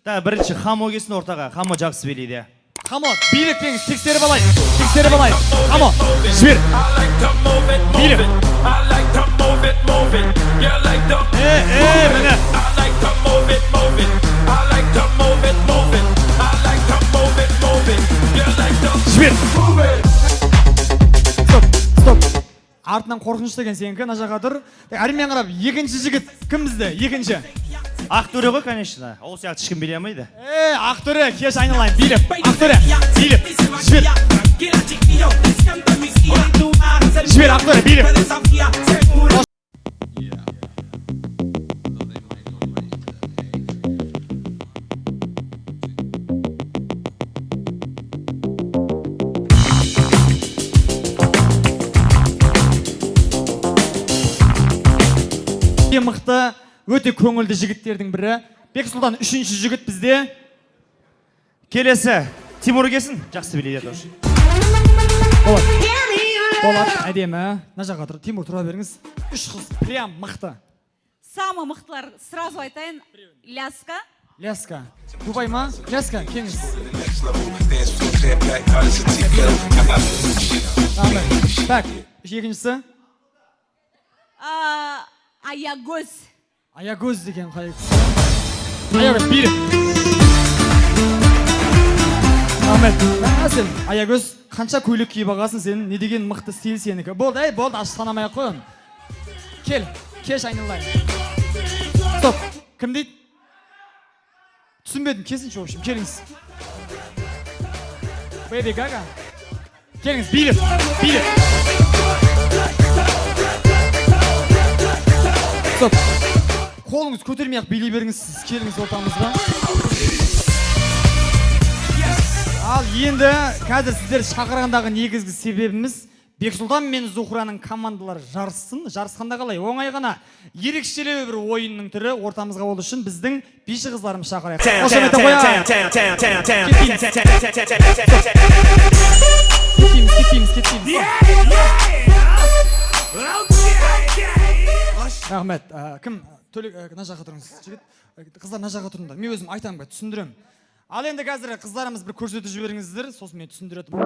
Да, бірінші Хамо келсін ортаға. Хамо жақсы билейді. Хамо, билік деңіз, тексеріп алайық. Хамо, жібер. Билік. Міне. Жібер. Стоп. Артынан қорқыныш деген сенікі, мына жаққа тұр. Әрмен қарап, екінші жігіт кім бізде? Екінші. Ақтөре ғой, конечно. Ол сияқты ешкім билей алмайды. Ақтөре, кеш айналайын. Биліп. Ақтөре, биліп. Жібер. Жібер, Ақтөре, биліп. Мықты, өте көңілді жігіттердің бірі. Бексұлтан үшінші жігіт бізде. Келесі. Тимур келсін. Жақсы билейді тоже. Болады, әдемі. Мына жаққа тұр. Тимур, тұра беріңіз. Үш қыз, прям мықты. Самый мықтылар, сразу айтайын. Ляска. Ляска. Дубай ма? Ляска, кеңіз. Так, екіншісі. Аягөз. Аягөз деген қайық. Аягөз, биліп. Рахмет. Сен, Аягөз, қанша көйлек киіп ағасын сен, не деген мықты стиль сенікі. Болды, болды, ашық санамай қойын. Кел, кеш айналайын. Стоп, кім дейді? Түсінбедім, кесінші общем, келіңіз. Бэйби Гага. Келіңіз, биліп. Стоп. Қолыңыз көтермей-ақ билей беріңіз, сіз келіңіз ортамызға. Ал енді қазір сіздер шақырғандағы негізгі себебіміз Бексұлтан мен Зухраның командалары жарыссын. Жарысқанда қалай? Оңай ғана ерекшелеу бір ойынның түрі ортамызға ол үшін біздің биші қызларымыз шақырайық. Қошемет қояйық. Кетпейміз. Рахмет. Кім? Төлек, мына жаққа тұрыңыз. Жігіт, қыздар мына жаққа тұрыңдар. Мен өзім айтамын, түсіндірем. Ал енді қазір қыздарымыз бір көрсетіп жіберіңіздер, сосын мен түсіндіретім.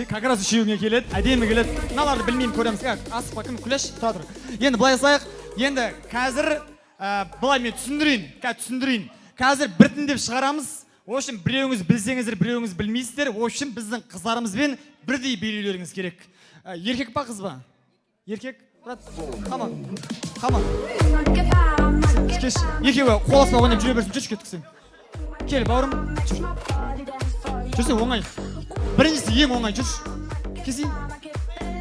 Как раз үшеуіңе келеді, әдемі келеді. Мыналарды білмеймін, көреміз. Асықпа, кім күлеш? Тұра тұр. Енді былай жасайық. Енді қазір былай мен түсіндірейін. Қазір біртіндеп шығарамыз. В общем, біреуіңіз білсеңіздер, біреуіңіз білмейсіздер. В общем, біздің қыздарымызбен бірдей билеулеріңіз керек. Еркек па, қыз ба? Еркек? Брат, қама. Кеш, екеуі қоласпа ойнап жүре берсін, жүрші кеттік сен. Кел, бауырым. Жүрсен, оңай. Біріншісі ең оңай, жүрші. Кесейін.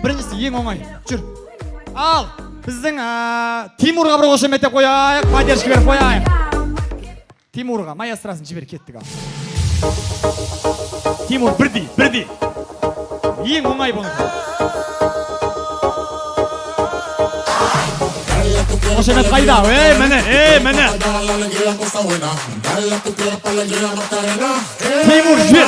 Біріншісі ең оңай, жүр. Ал, біздің Тимурға бір қошеметтеп қояйық, поддержка беріп қояйық. Тимурға, маэстросын жібер кеттік ал. Тимур, бірдей. Ең оңай бұны. Қошемет қайда? Міне. Тимур, жібер.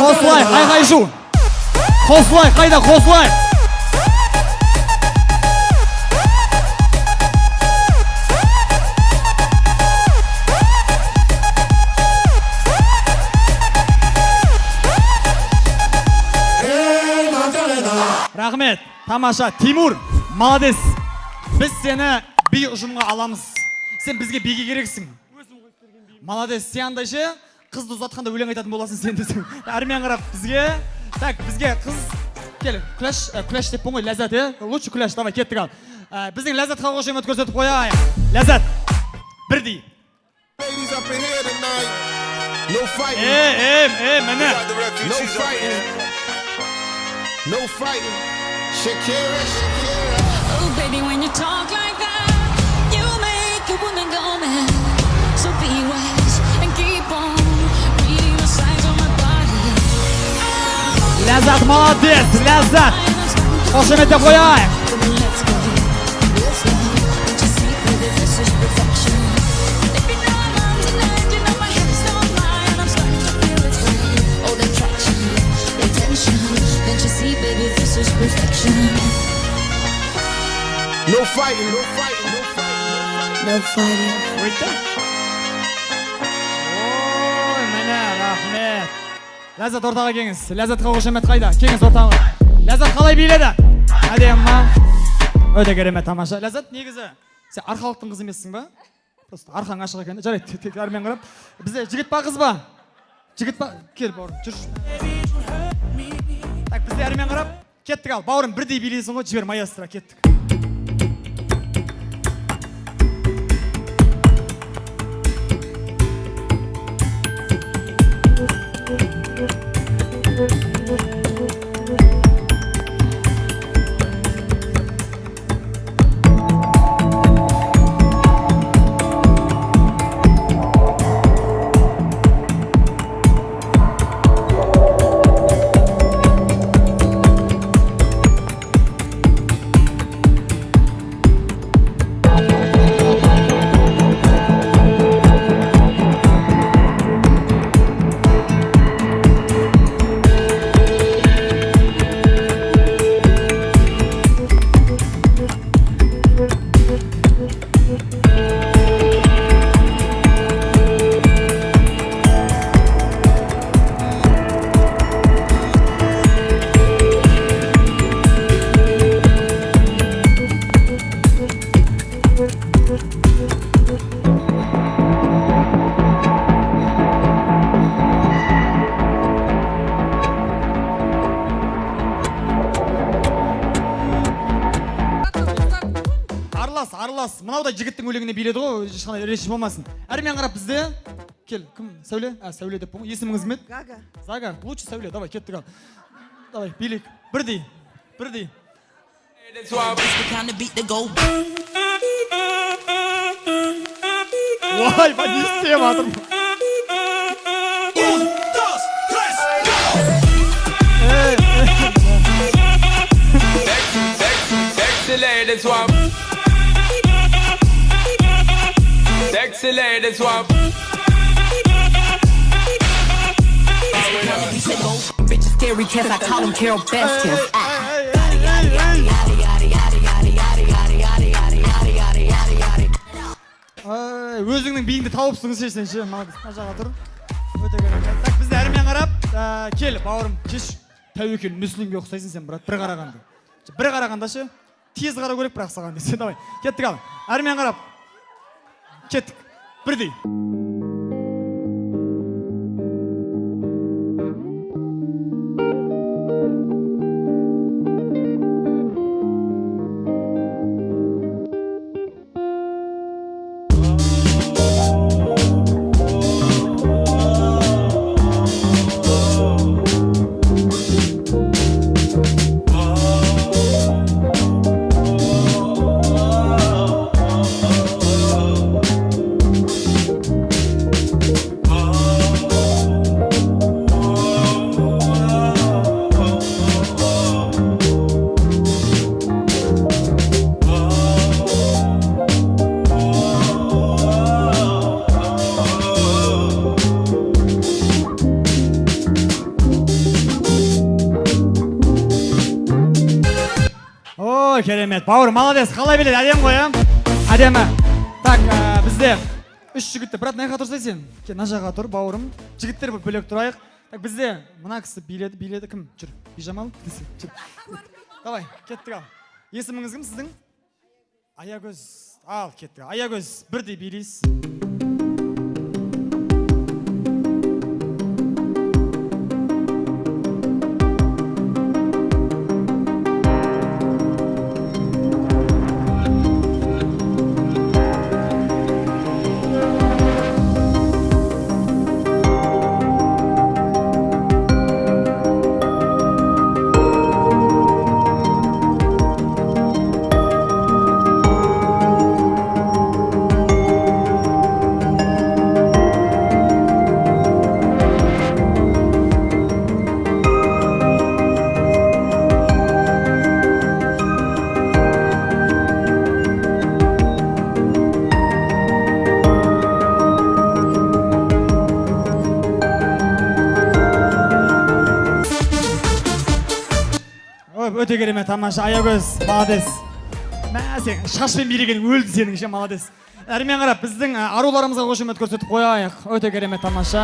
Қосылайық, айғай шу. Қосылайық, қайда қосылайық. Рахмет, тамаша. Тимур, молодец. Біз сені би ұжымға аламыз. Сен бізге биге керексің. Молодец, сен андайшы қызды ұзатқанда өлең айтатын боласың сен десең. Әрмен қарап бізге. Так, бізге қыз кел. Күләш деп қой, Ләззат, лучше Күләш, давай кеттік ал. Біздің Ләззатқа қошемет көрсетіп қояйық. Ләззат. Бірдей. Ladies up in here tonight. No fighting. Міне. No fighting. No fighting. Shakira. Oh, baby, when you talk like that, you make a woman go mad. So be wise and keep on reading the signs on my body. Ләззат, молодец, Ләззат. Қошемет деп қояйық. Let's go. Don't you see, baby, this is perfection. If you know I'm on tonight, you know my hips don't lie, and I'm starting to feel it's right. Oh, the attraction, the tension. Don't you see, baby, this is perfection. No fighting. No fighting. No fighting. No fighting. Ой, міне, рахмет. Ләззат ортаға келіңіз. Ләззатқа қошемет қайда? Келіңіз ортаға. Ләззат қалай биледі? Әдемі ма? Өте керемет, тамаша. Ләззат, негізі сен арқалықтың қызы емессің ба? Просто арқаң ашық екен. Жарайды, тек әрмен қарап. Бізде жігіт па қыз ба? Жігіт па? Кел, бауырым, жүр. Так, бізде әрмен қарап. Кеттік ал. Бауырым, бірдей билейсің ғой, жібер маэстро, кеттік. Аралас, мынаудай жігіттің өлеңіне биледі ғой, ешқандай речь болмасын. Әрмен қарап бізде. Кел, кім? Сәуле? Сәуле деп қой. Есіміңіз кім еді? Гага. Зага, лучше Сәуле, давай, кеттік ал. Давай, билейік. Бірдей. It's the kind of beat that go. Ой, не істеп жатырмын. Sexy lady swap. Sexy lady swap. Bitch is scary cats, I call him Carol Baskin. Өзіңнің биіңді тауыпсың сен ше, мына жаққа тұр. Өте керемет. Так, бізде әрмен қарап, кел, бауырым, кеш. Тәуекел мүслимге ұқсайсың сен, брат, бір қарағанда. Бір қарағанда ше, тез қара көрек бірақ саған десе, давай. Кеттік ал. Әрмен қарап. Кеттік. Бірдей. Керемет. Бауыр, молодец. Қалай біледі? Әдем ғой, әдемі. Так, бізде үш жігітті. Брат, не жаққа тұрсай сен? Ке, на жаққа тұр, бауырым. Жігіттер бөлек тұрайық. Так, бізде мына кісі биледі. Кім? Жүр. Бижамал. Давай, кеттік ал. Есіміңіз кім сіздің? Аягөз. Ал, кеттік. Аягөз, бірдей билейсіз. Өте керемет тамаша. Аягөз, молодец. Мә сен шашпен билеген өлді сенің ше, молодец. Әрмен қарап, біздің аруларымызға қошемет көрсетіп қояйық. Өте керемет тамаша.